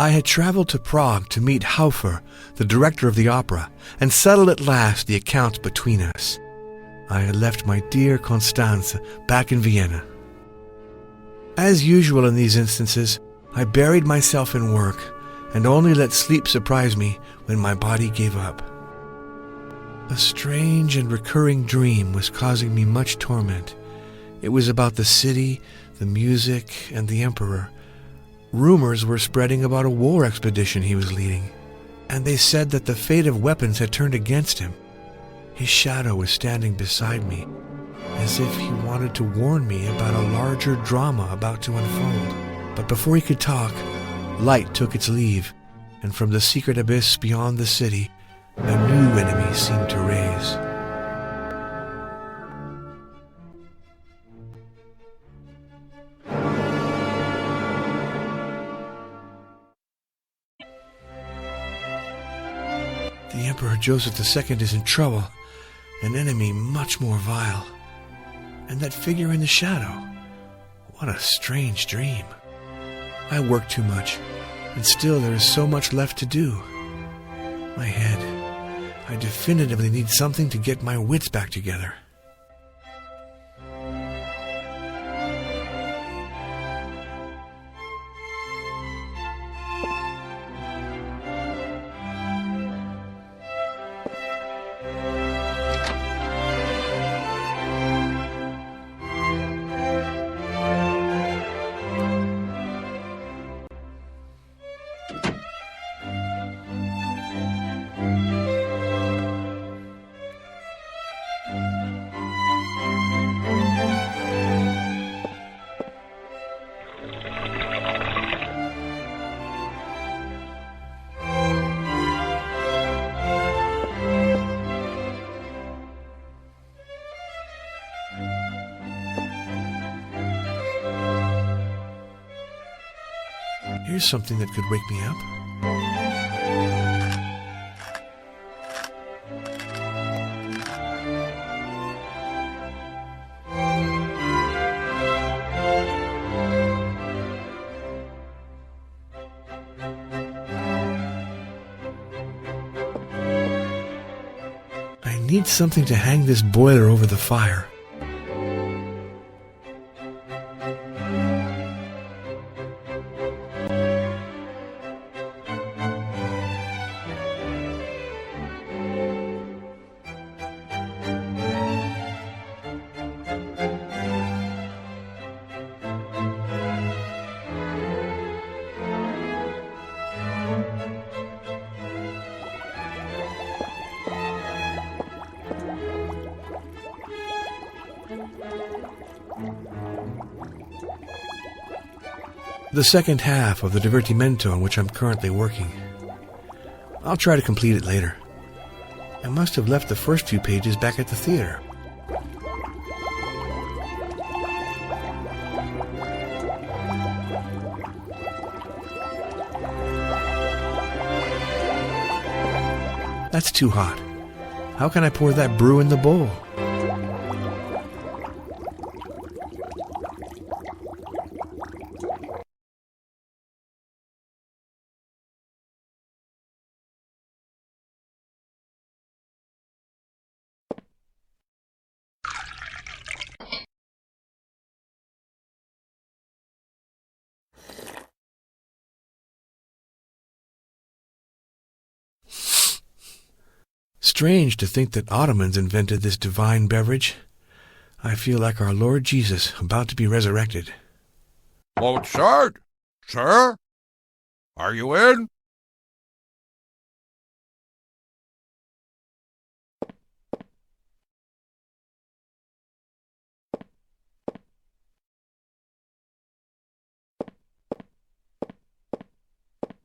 I had traveled to Prague to meet Haufer, the director of the opera, and settle at last the accounts between us. I had left my dear Constanze back in Vienna. As usual in these instances, I buried myself in work and only let sleep surprise me when my body gave up. A strange and recurring dream was causing me much torment. It was about the city, the music, and the emperor. Rumors were spreading about a war expedition he was leading, and they said that the fate of weapons had turned against him. His shadow was standing beside me, as if he wanted to warn me about a larger drama about to unfold. But before he could talk, light took its leave, and from the secret abyss beyond the city, a new enemy seemed to raise. The Emperor Joseph II is in trouble, an enemy much more vile. And that figure in the shadow, what a strange dream. I work too much, and still there is so much left to do. My head, I definitively need something to get my wits back together. Here's something that could wake me up. I need something to hang this boiler over the fire. The second half of the divertimento on which I'm currently working. I'll try to complete it later. I must have left the first few pages back at the theater. That's too hot. How can I pour that brew in the bowl? Strange to think that Ottomans invented this divine beverage. I feel like our Lord Jesus about to be resurrected. Mozart, sir? Are you in?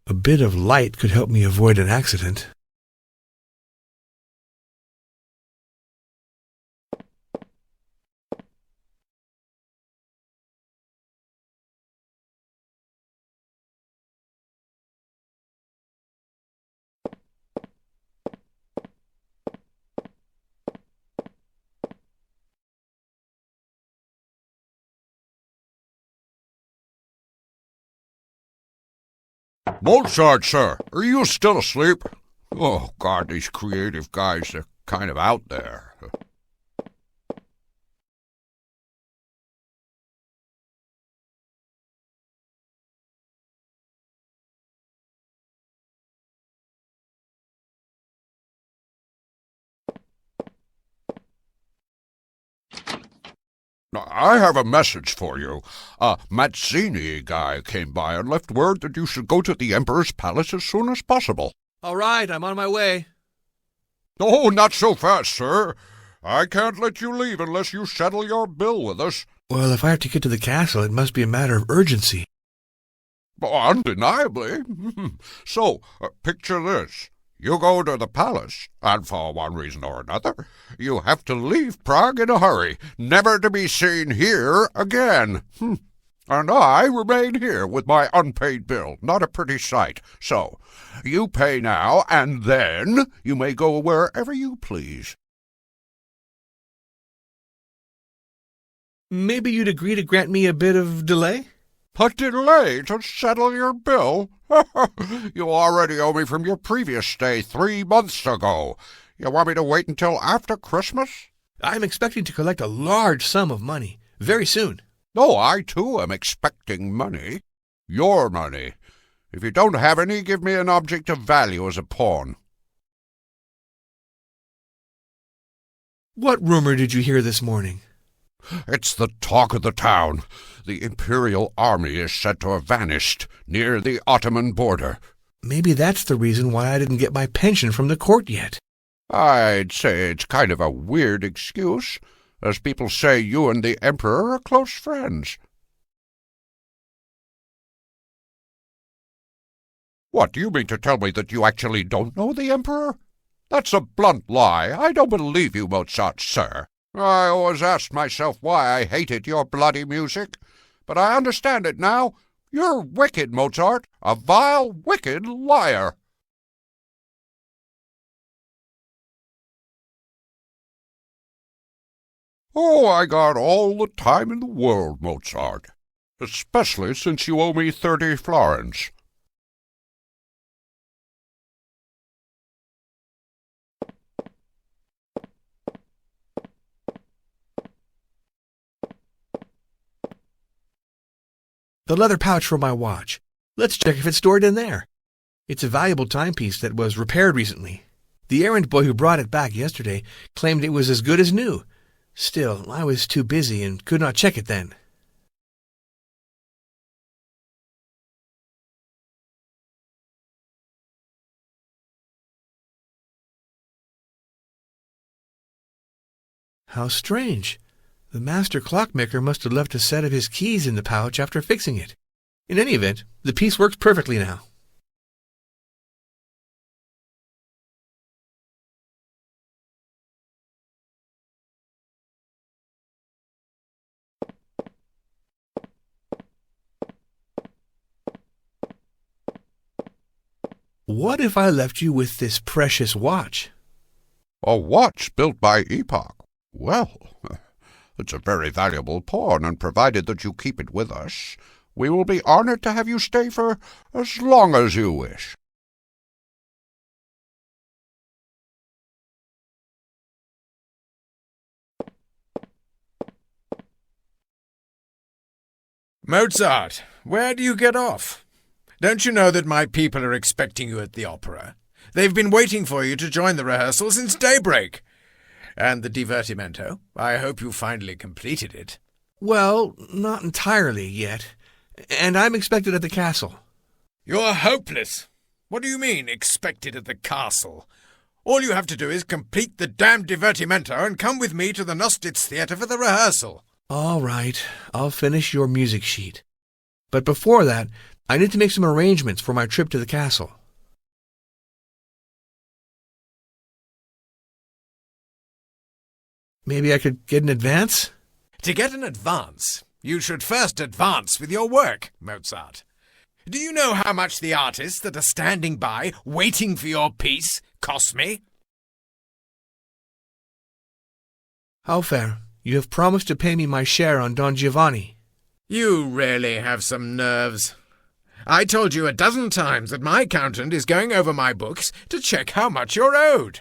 A bit of light could help me avoid an accident. Mozart, sir, are you still asleep? Oh, God, these creative guys are kind of out there. I have a message for you. A Mazzini guy came by and left word that you should go to the Emperor's palace as soon as possible. All right, I'm on my way. Oh, not so fast, sir. I can't let you leave unless you settle your bill with us. Well, if I have to get to the castle, it must be a matter of urgency. Undeniably. So, picture this. You go to the palace, and for one reason or another, you have to leave Prague in a hurry, never to be seen here again. And I remain here with my unpaid bill. Not a pretty sight. So, you pay now, and then you may go wherever you please. Maybe you'd agree to grant me a bit of delay? A delay to settle your bill? You already owe me from your previous stay 3 months ago. You want me to wait until after Christmas? I'm expecting to collect a large sum of money very soon. Oh, I too am expecting money. Your money. If you don't have any, give me an object of value as a pawn. What rumor did you hear this morning? It's the talk of the town. The Imperial army is said to have vanished near the Ottoman border. Maybe that's the reason why I didn't get my pension from the court yet. I'd say it's kind of a weird excuse, as people say you and the Emperor are close friends. What, do you mean to tell me that you actually don't know the Emperor? That's a blunt lie. I don't believe you, Mozart, sir. I always asked myself why I hated your bloody music, but I understand it now. You're wicked, Mozart, a vile, wicked liar. Oh, I got all the time in the world, Mozart, especially since you owe me 30 florins. The leather pouch for my watch. Let's check if it's stored in there. It's a valuable timepiece that was repaired recently. The errand boy who brought it back yesterday claimed it was as good as new. Still, I was too busy and could not check it then. How strange. The master clockmaker must have left a set of his keys in the pouch after fixing it. In any event, the piece works perfectly now. What if I left you with this precious watch? A watch built by Epoch. Well, it's a very valuable pawn, and provided that you keep it with us, we will be honored to have you stay for as long as you wish. Mozart, where do you get off? Don't you know that my people are expecting you at the opera? They've been waiting for you to join the rehearsal since daybreak. And the divertimento, I hope you finally completed it. Well, not entirely yet. And I'm expected at the castle. You're hopeless. What do you mean, expected at the castle? All you have to do is complete the damned divertimento and come with me to the Nostitz Theatre for the rehearsal. All right, I'll finish your music sheet. But before that, I need to make some arrangements for my trip to the castle. Maybe I could get an advance? To get an advance, you should first advance with your work, Mozart. Do you know how much the artists that are standing by, waiting for your piece, cost me? How fair? You have promised to pay me my share on Don Giovanni. You really have some nerves. I told you a dozen times that my accountant is going over my books to check how much you're owed.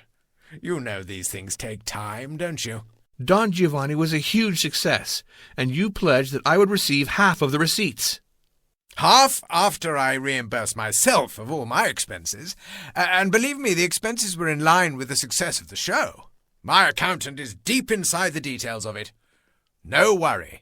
You know these things take time, don't you? Don Giovanni was a huge success, and you pledged that I would receive half of the receipts. Half after I reimburse myself of all my expenses. And believe me, the expenses were in line with the success of the show. My accountant is deep inside the details of it. No worry.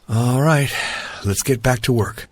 All right, let's get back to work.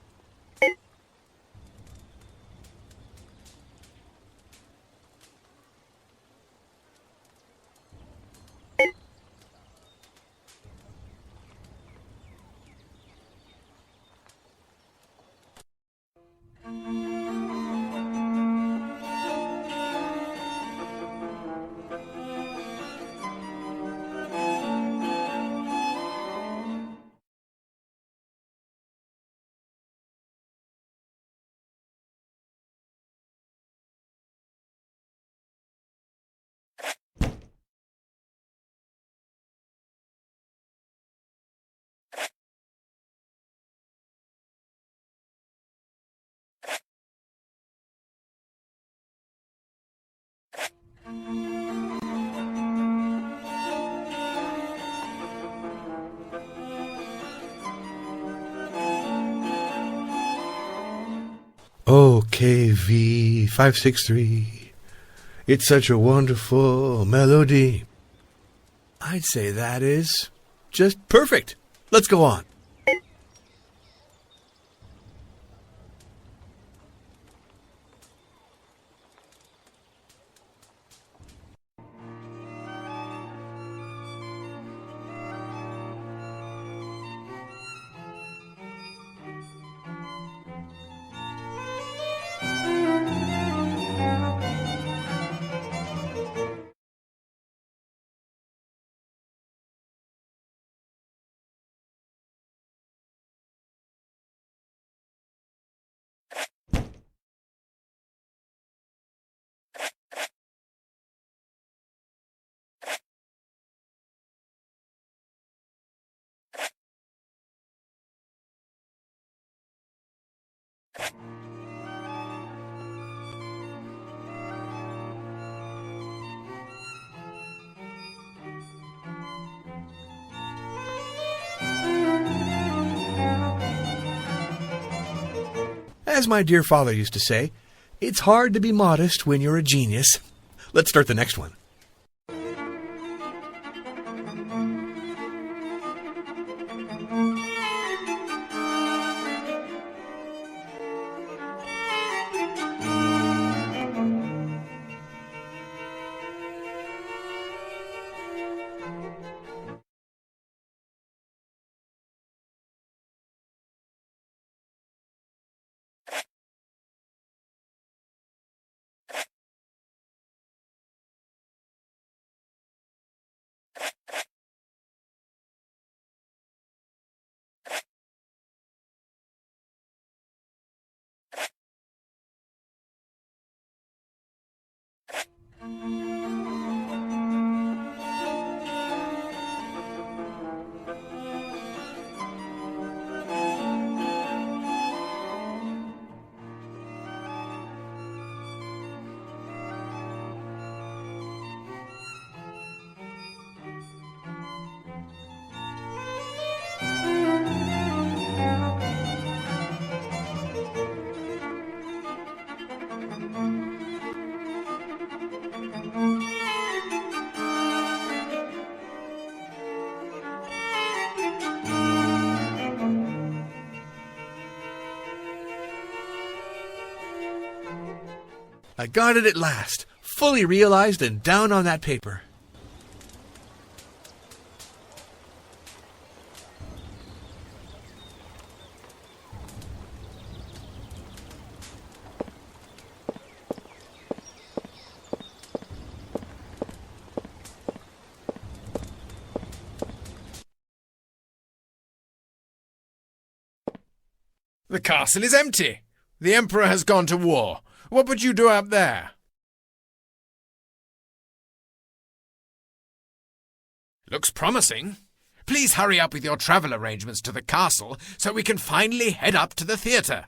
OKV 563. It's such a wonderful melody. I'd say that is just perfect. Let's go on. As my dear father used to say, it's hard to be modest when you're a genius. Let's start the next one. I got it at last, fully realized and down on that paper. The castle is empty. The Emperor has gone to war. What would you do up there? Looks promising. Please hurry up with your travel arrangements to the castle so we can finally head up to the theatre.